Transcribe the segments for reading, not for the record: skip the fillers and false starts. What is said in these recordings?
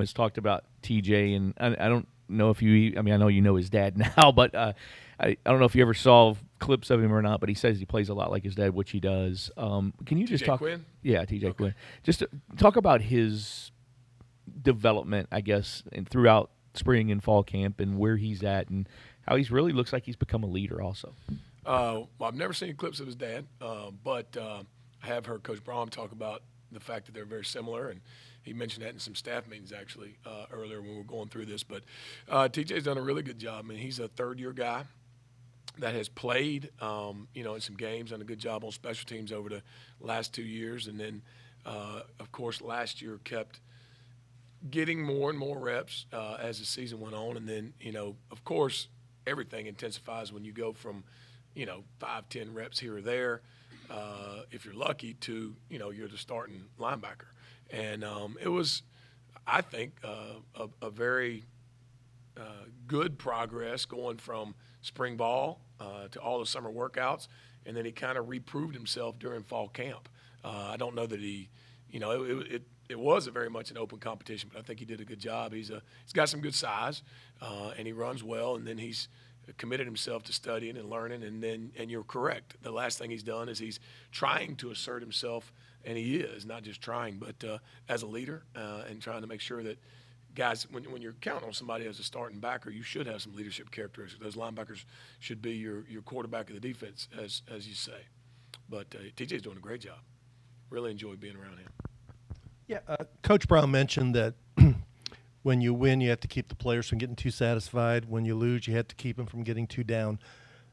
has talked about TJ, and I don't know if you. I mean, I know you know his dad now, but I don't know if you ever saw clips of him or not. But he says he plays a lot like his dad, which he does. Can you just TJ talk? Quinn? Yeah, TJ Okay. Quinn. Just talk about his development, I guess, and throughout spring and fall camp, and where he's at, and how he's really looks like he's become a leader. Also, Well, I've never seen clips of his dad, but I have heard Coach Braum talk about the fact that they're very similar, and he mentioned that in some staff meetings actually earlier when we were going through this. But TJ's done a really good job. I mean, he's a third-year guy that has played, in some games, done a good job on special teams over the last 2 years, and then, of course, last year kept getting more and more reps as the season went on, and then, of course, everything intensifies when you go from, 5, 10 reps here or there, if you're lucky, to you're the starting linebacker, and it was, I think, a very good progress going from spring ball to all the summer workouts, and then he kind of reproved himself during fall camp. I don't know that he, it was a very much an open competition, but I think he did a good job. He's got some good size, and he runs well, and then he's committed himself to studying and learning, and you're correct. The last thing he's done is he's trying to assert himself, and he is not just trying, but as a leader and trying to make sure that guys, when you're counting on somebody as a starting backer, you should have some leadership characteristics. Those linebackers should be your quarterback of the defense, as you say. But TJ's doing a great job. Really enjoy being around him. Yeah, Coach Brown mentioned that when you win, you have to keep the players from getting too satisfied. When you lose, you have to keep them from getting too down.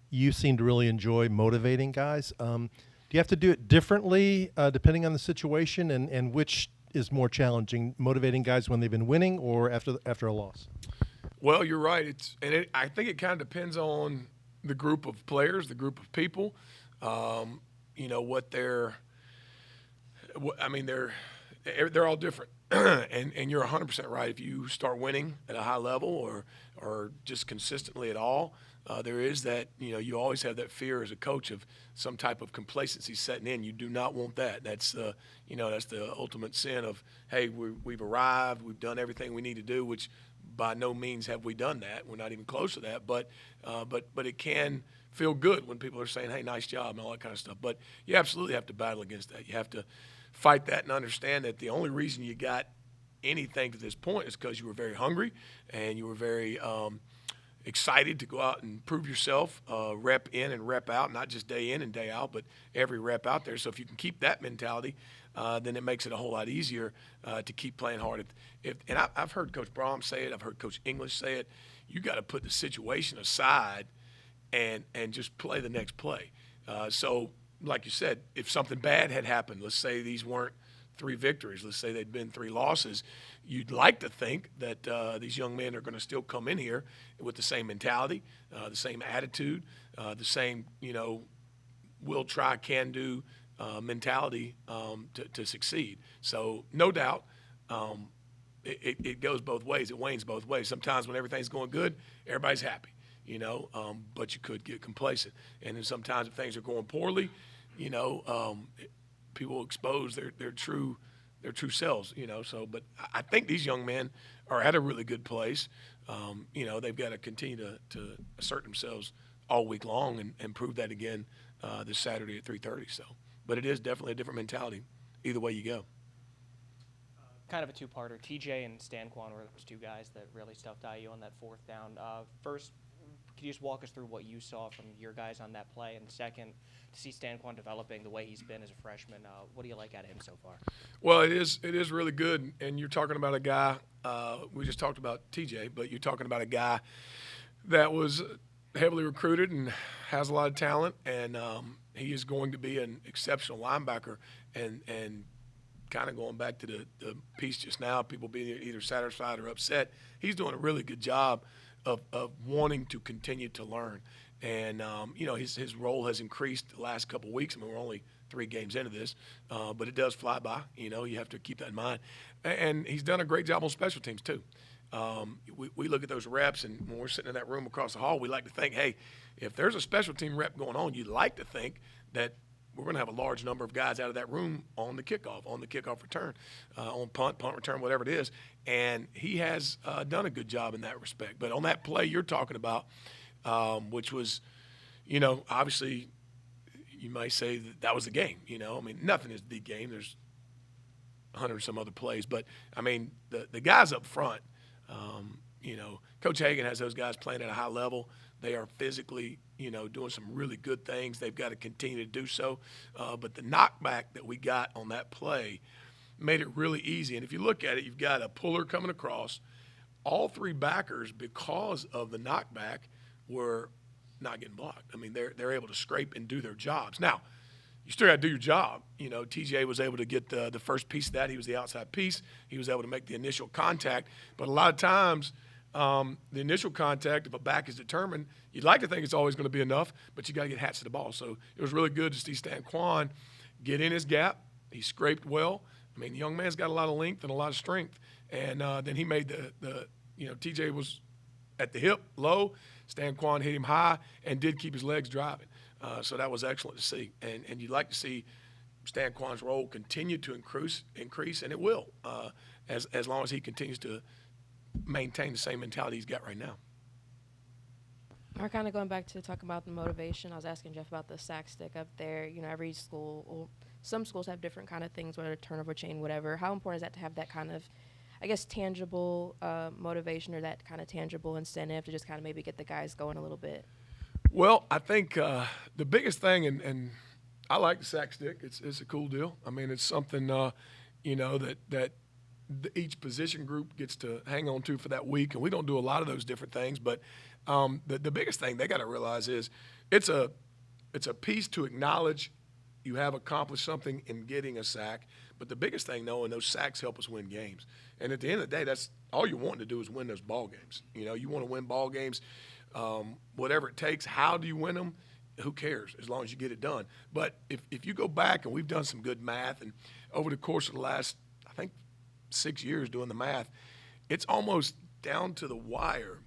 You seem to really enjoy motivating guys. Do you have to do it differently depending on the situation, and which is more challenging, motivating guys when they've been winning or after a loss? Well, you're right. I think it kind of depends on the group of players, the group of people. What they're. I mean, they're all different, and you're 100% right. If you start winning at a high level or just consistently at all, there is that, you always have that fear as a coach of some type of complacency setting in. You do not want that. That's that's the ultimate sin of, hey, we've arrived, we've done everything we need to do, which by no means have we done that. We're not even close to that. But it can feel good when people are saying, hey, nice job, and all that kind of stuff. But you absolutely have to battle against that. You have to fight that and understand that the only reason you got anything to this point is because you were very hungry and you were very excited to go out and prove yourself, rep in and rep out, not just day in and day out, but every rep out there. So if you can keep that mentality, then it makes it a whole lot easier to keep playing hard. I've heard Coach Braum say it. I've heard Coach English say it. You got to put the situation aside and just play the next play. So like you said, if something bad had happened, let's say these weren't 3 victories, let's say they'd been 3 losses, you'd like to think that these young men are going to still come in here with the same mentality, the same attitude, the same, will try, can do mentality to succeed. So no doubt it goes both ways. It wanes both ways. Sometimes when everything's going good, everybody's happy. But you could get complacent. And then sometimes if things are going poorly, people expose their true selves, So, but I think these young men are at a really good place. They've got to continue to assert themselves all week long and prove that again this Saturday at 3:30. So, but it is definitely a different mentality either way you go. Kind of a two-parter. TJ and Stanquan were those 2 guys that really stuffed IU on that 4th down. First, can you just walk us through what you saw from your guys on that play? And second, to see Stanquan developing the way he's been as a freshman, what do you like out of him so far? Well, it is really good. And you're talking about a guy, we just talked about TJ, but you're talking about a guy that was heavily recruited and has a lot of talent, and he is going to be an exceptional linebacker. And kind of going back to the piece just now, people being either satisfied or upset, he's doing a really good job of wanting to continue to learn. And, his role has increased the last couple of weeks. I mean, we're only 3 games into this, but it does fly by. You have to keep that in mind. And he's done a great job on special teams too. We look at those reps, and when we're sitting in that room across the hall, we like to think, hey, if there's a special team rep going on, you'd like to think that we're going to have a large number of guys out of that room on the kickoff return, on punt return, whatever it is. And he has done a good job in that respect. But on that play you're talking about, which was, obviously you might say that was the game. I mean, nothing is the game. There's 100 some other plays. But, I mean, the guys up front, Coach Hagan has those guys playing at a high level. They are physically, doing some really good things. They've got to continue to do so. But the knockback that we got on that play made it really easy. And if you look at it, you've got a puller coming across. All three backers, because of the knockback, were not getting blocked. I mean, they're able to scrape and do their jobs. Now, you still got to do your job. TJ was able to get the first piece of that. He was the outside piece. He was able to make the initial contact. But a lot of times, the initial contact, if a back is determined, you'd like to think it's always going to be enough, but you got to get hats to the ball. So it was really good to see Quan get in his gap. He scraped well. I mean, the young man's got a lot of length and a lot of strength. And then he made TJ was at the hip, low. Quan hit him high and did keep his legs driving. So that was excellent to see. And you'd like to see Quan's role continue to increase, and it will, as long as he continues to maintain the same mentality he's got right now. We're kind of going back to talk about the motivation. I was asking Jeff about the sack stick up there. Every school, or some schools have different kind of things, whether turnover chain, whatever. How important is that to have that kind of, tangible motivation or that kind of tangible incentive to just kind of maybe get the guys going a little bit? Well, I think the biggest thing, and I like the sack stick. It's a cool deal. I mean, it's something, that each position group gets to hang on to for that week, and we don't do a lot of those different things. But the biggest thing they got to realize is it's a piece to acknowledge you have accomplished something in getting a sack. But the biggest thing, though, and those sacks help us win games. And at the end of the day, that's all you're wanting to do is win those ball games. You want to win ball games, whatever it takes. How do you win them? Who cares, as long as you get it done. But if you go back, and we've done some good math, and over the course of the last, I think, 6 years doing the math, it's almost down to the wire.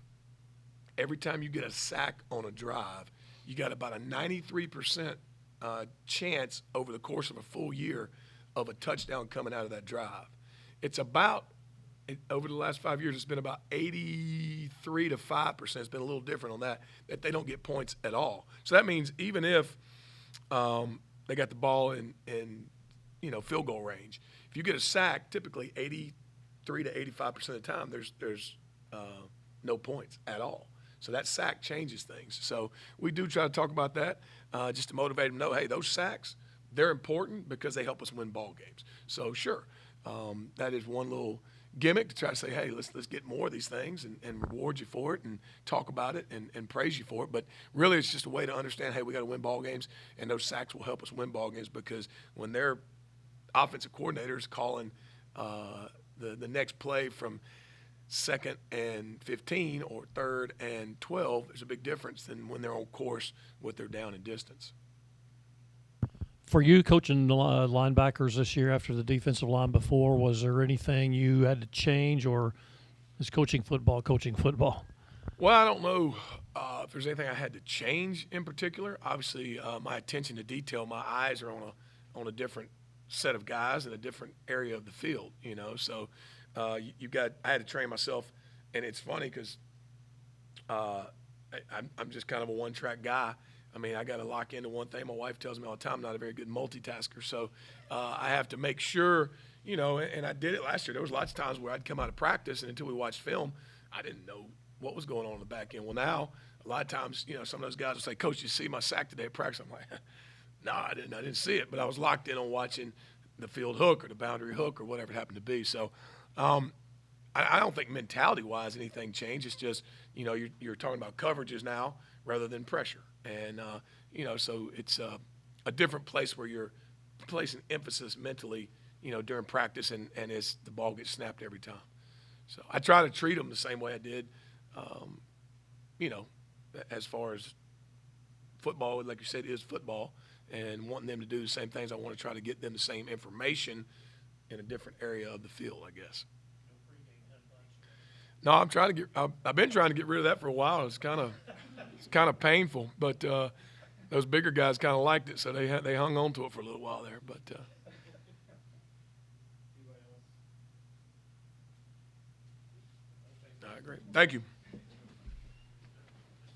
Every time you get a sack on a drive, you got about a 93% chance over the course of a full year of a touchdown coming out of that drive. It's about, over the last 5 years, it's been about 83 to 5%. It's been a little different on that they don't get points at all. So that means even if they got the ball in field goal range, if you get a sack, typically 83 to 85% of the time, there's no points at all. So that sack changes things. So we do try to talk about that just to motivate them to know, hey, those sacks, they're important because they help us win ball games. So sure, that is one little gimmick to try to say, hey, let's get more of these things and reward you for it and talk about it and praise you for it. But really it's just a way to understand, hey, we got to win ball games, and those sacks will help us win ball games, because when their offensive coordinators calling the next play from 2nd and 15 or 3rd and 12, there's a big difference than when they're on course with their down and distance. For you, coaching linebackers this year after the defensive line before, was there anything you had to change, or is coaching football? Well, I don't know if there's anything I had to change in particular. Obviously, my attention to detail, my eyes are on a different set of guys in a different area of the field, So I had to train myself, and it's funny because I'm just kind of a one-track guy. I mean, I got to lock into one thing. My wife tells me all the time I'm not a very good multitasker. So I have to make sure, and I did it last year. There was lots of times where I'd come out of practice, and until we watched film, I didn't know what was going on in the back end. Well, now, a lot of times, some of those guys will say, Coach, you see my sack today at practice? I'm like, no, I didn't see it. But I was locked in on watching the field hook or the boundary hook or whatever it happened to be. So I don't think mentality-wise anything changed. It's just, you're talking about coverages now rather than pressure. And, so it's a different place where you're placing emphasis mentally, during practice and as the ball gets snapped every time. So I try to treat them the same way I did, as far as football, like you said, is football, and wanting them to do the same things. I want to try to get them the same information in a different area of the field, I guess. No, I've been trying to get rid of that for a while. It's kind of painful, but Those bigger guys kind of liked it, so they hung on to it for a little while there. But I agree. Thank you.